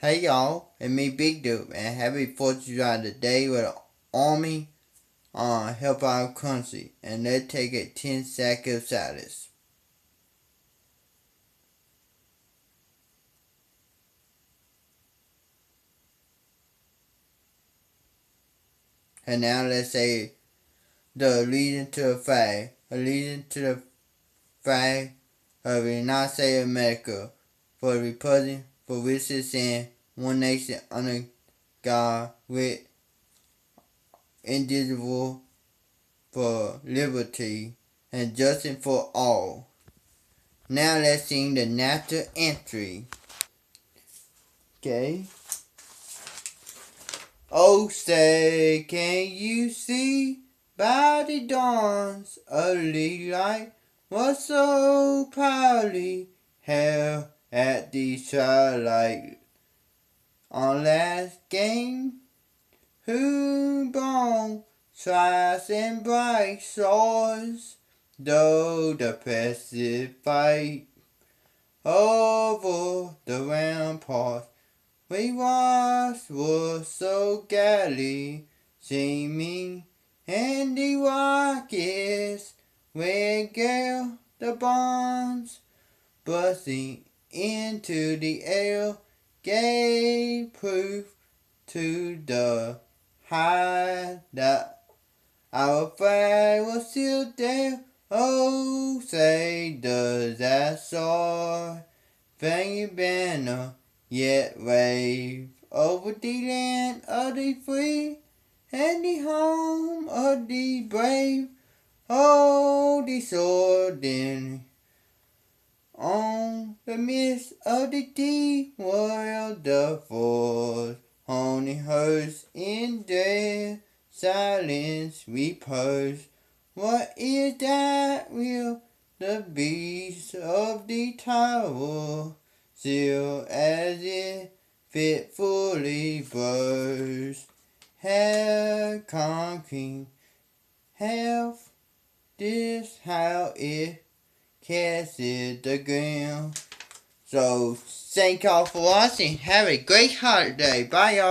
Hey y'all, it's me Big Dude, and happy 4th of July today with the Army help our country. And let's take a 10-second silence. And now let's say the allegiance to the flag. Allegiance to the flag of the United States of America, for the Republic for which it stands, one nation under God, with indivisible for liberty and justice for all. Now let's sing the national anthem. Okay. Oh, say, can you see by the dawn's early light what so proudly held at the twilight on last game? Who borne trials and bright swords, though the passive fight over the ramparts we was so gallantly gleaming, and the rockets regale the bombs bursting into the air gave proof to the high that our flag was still there. Oh, say does that star-spangled banner yet wave over the land of the free and the home of the brave? Oh, the sword then on the midst of the deep world the force on the hearse in their silence repose. What is that will the beast of the tower still as it fitfully bursts? Have conquering health, this how it casts the ground. So thank y'all for watching. Have a great holiday. Bye y'all.